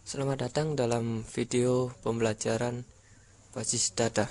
Selamat datang dalam video pembelajaran basis data.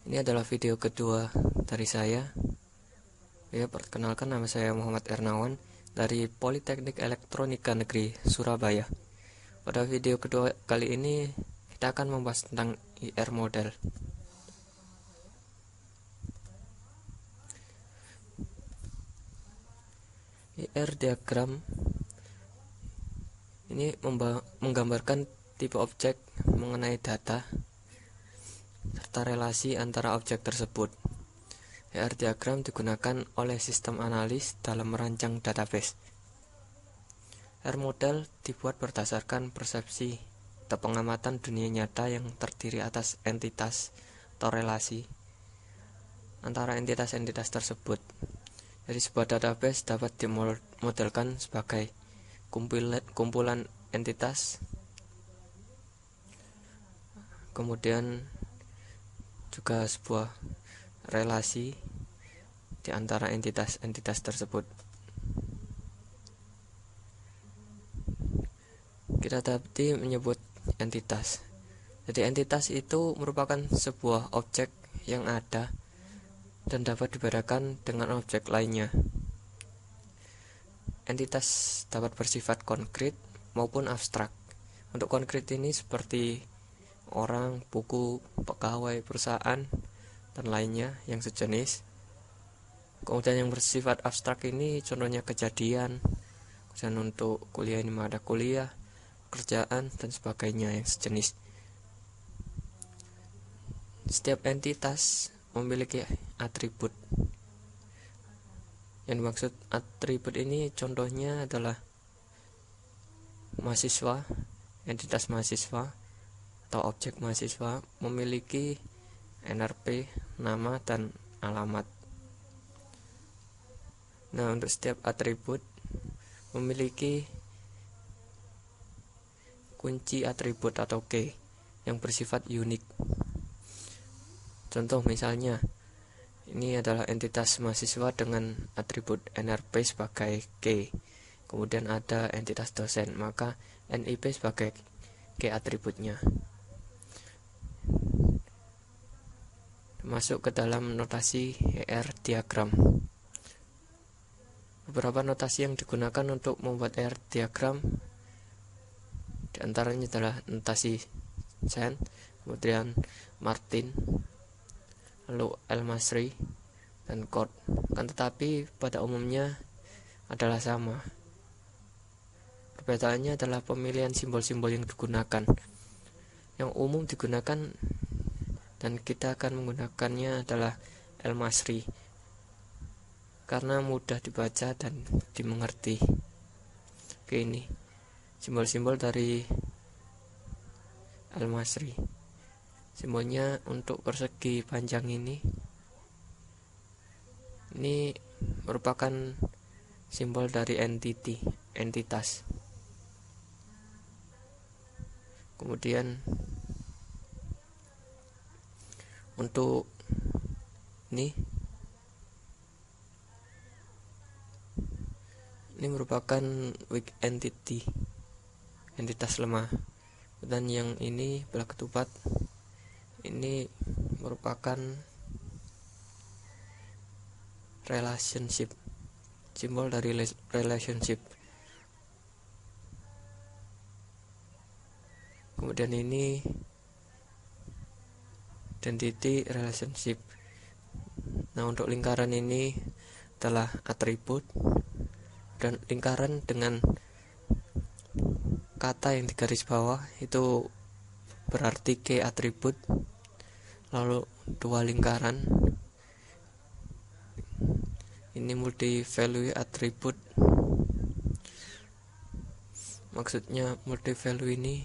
Ini adalah video kedua dari saya. Perkenalkan, nama saya Muhammad Ernawan dari Politeknik Elektronika Negeri Surabaya. Pada video kedua kali ini kita akan membahas tentang IR model. IR diagram ini menggambarkan tipe objek mengenai data serta relasi antara objek tersebut. IR diagram digunakan oleh sistem analis dalam merancang database. IR model dibuat berdasarkan persepsi atau pengamatan dunia nyata yang terdiri atas entitas atau relasi antara entitas-entitas tersebut. Jadi sebuah database dapat dimodelkan sebagai kumpulan entitas, kemudian juga sebuah relasi di antara entitas-entitas tersebut. Kita tadi menyebut entitas. Jadi entitas itu merupakan sebuah objek yang ada dan dapat dibedakan dengan objek lainnya. Entitas dapat bersifat konkret maupun abstrak. Untuk konkret ini seperti orang, buku, pegawai, perusahaan, dan lainnya yang sejenis. Kemudian yang bersifat abstrak ini contohnya kejadian, kemudian untuk kuliah ini ada kuliah, kerjaan, dan sebagainya yang sejenis. Setiap entitas memiliki atribut. Yang dimaksud atribut ini contohnya adalah mahasiswa, entitas mahasiswa atau objek mahasiswa memiliki NRP, nama, dan alamat. Nah, untuk setiap atribut memiliki kunci atribut atau key yang bersifat unik. Contoh misalnya, ini adalah entitas mahasiswa dengan atribut NRP sebagai key. Kemudian ada entitas dosen, maka NIP sebagai key atributnya. Masuk ke dalam notasi IR diagram. Beberapa notasi yang digunakan untuk membuat IR diagram di antaranya adalah notasi Chen, kemudian Martin, lalu El-Masri, dan Code. Tetapi pada umumnya adalah sama. Perbedaannya adalah pemilihan simbol-simbol yang digunakan. Yang umum digunakan dan kita akan menggunakannya adalah El-Masri karena mudah dibaca dan dimengerti. Oke, ini simbol-simbol dari El-Masri. Simbolnya untuk persegi panjang ini merupakan simbol dari entitas. Kemudian untuk ini merupakan weak entity, entitas lemah. Dan yang ini belah ketupat ini merupakan relationship, simbol dari relationship. Kemudian ini identity relationship. Nah, untuk lingkaran ini adalah atribut, dan lingkaran dengan kata yang di garis bawah itu berarti key atribut. Lalu dua lingkaran ini multi value atribut. Maksudnya multi value ini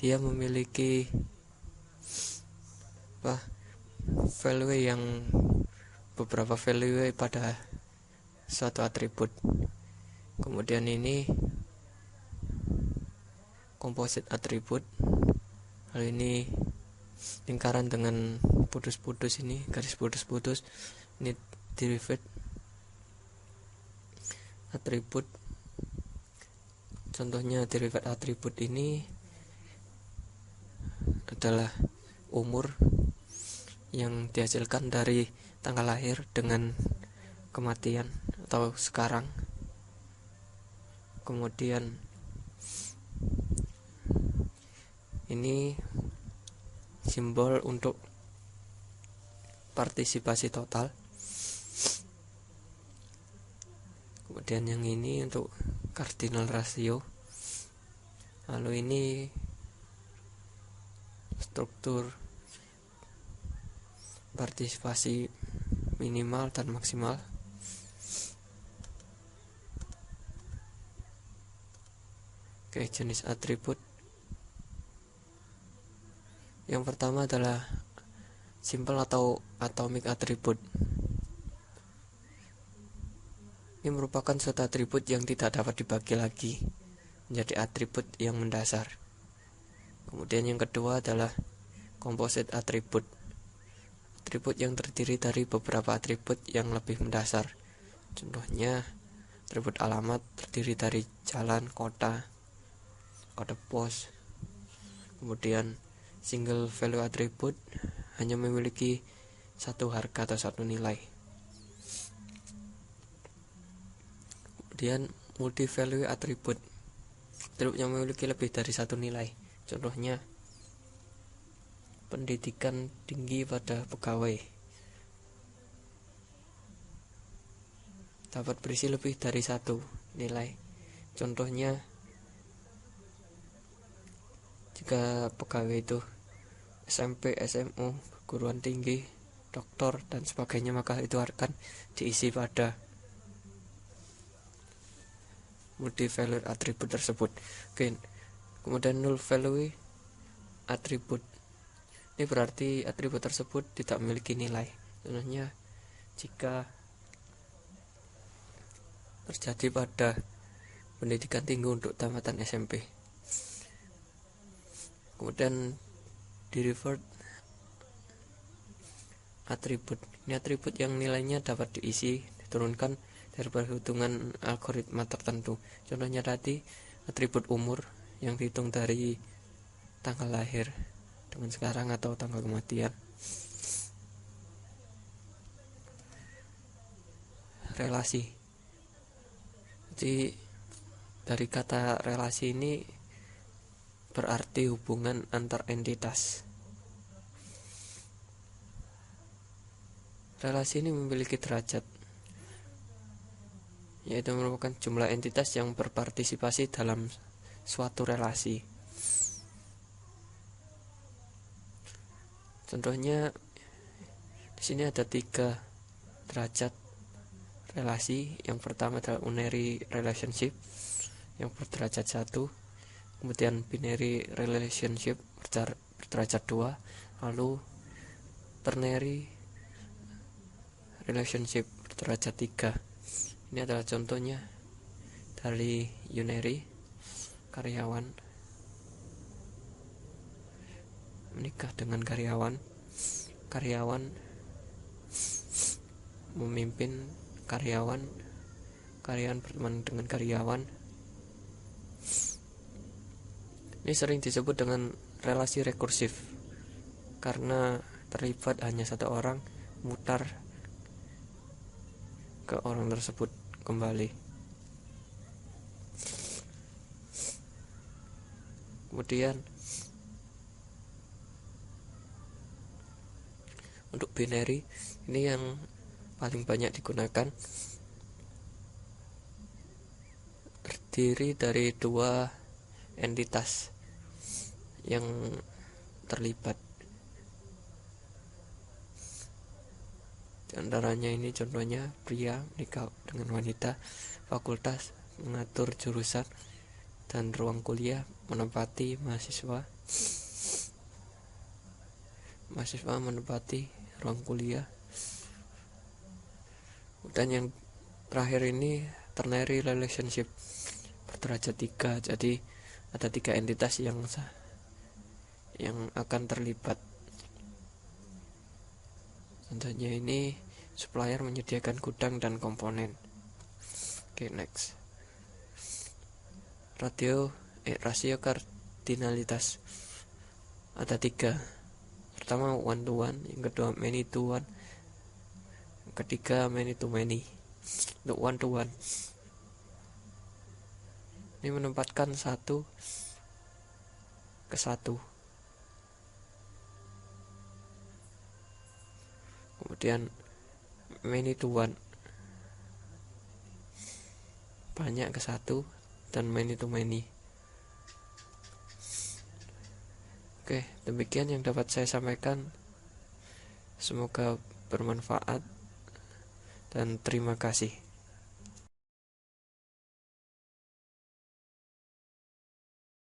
dia memiliki value yang beberapa value pada suatu atribut. Kemudian ini composite atribut. Hal ini lingkaran dengan putus-putus ini, garis putus-putus ini derived atribut. Contohnya derived atribut ini adalah umur yang dihasilkan dari tanggal lahir dengan kematian atau sekarang. Kemudian ini simbol untuk partisipasi total. Kemudian yang ini untuk cardinal ratio. Lalu ini struktur partisipasi minimal dan maksimal. Oke, jenis atribut. Yang pertama adalah simple atau atomic atribut. Ini merupakan suatu atribut yang tidak dapat dibagi lagi menjadi atribut yang mendasar. Kemudian yang kedua adalah composite atribut. Atribut yang terdiri dari beberapa atribut yang lebih mendasar. Contohnya atribut alamat terdiri dari jalan, kota, kode pos. Kemudian single value atribut hanya memiliki satu harga atau satu nilai. Kemudian multi value atribut yang memiliki lebih dari satu nilai. Contohnya pendidikan tinggi pada pegawai dapat berisi lebih dari satu nilai. Contohnya jika pegawai itu SMP, SMU, perguruan tinggi, doktor dan sebagainya, maka itu akan diisi pada multi value atribut tersebut. Oke. Kemudian null value atribut. Ini berarti atribut tersebut tidak memiliki nilai. Contohnya jika terjadi pada pendidikan tinggi untuk tamatan SMP. Kemudian derived atribut. Ini atribut yang nilainya dapat diisi, diturunkan dari perhitungan algoritma tertentu. Contohnya tadi atribut umur yang dihitung dari tanggal lahir dengan sekarang atau tanggal kematian. Relasi. Jadi dari kata relasi ini berarti hubungan antar entitas. Relasi ini memiliki derajat, yaitu merupakan jumlah entitas yang berpartisipasi dalam suatu relasi. Contohnya di sini ada 3 derajat relasi. Yang pertama adalah unary relationship yang berderajat 1, kemudian binary relationship berderajat 2, lalu ternary relationship berderajat 3. Ini adalah contohnya dari unary. Karyawan menikah dengan karyawan, karyawan memimpin karyawan, karyawan berteman dengan karyawan. Ini sering disebut dengan relasi rekursif karena terlibat hanya satu orang mutar ke orang tersebut kembali. Kemudian untuk binary ini yang paling banyak digunakan, terdiri dari 2 entitas yang terlibat. Di antaranya ini contohnya pria menikah dengan wanita, fakultas mengatur jurusan, dan ruang kuliah menempati mahasiswa menempati ruang kuliah. Dan yang terakhir ini ternary relationship berderajat 3. Jadi ada 3 entitas yang akan terlibat Contohnya ini supplier menyediakan gudang dan komponen. Oke, next. Rasio kardinalitas ada 3. Pertama one to one, yang kedua many to one, yang ketiga many to many. Untuk one to one, ini menempatkan 1 ke 1. Kemudian many to one, banyak ke 1, dan many to many. Oke, demikian yang dapat saya sampaikan. Semoga bermanfaat dan terima kasih.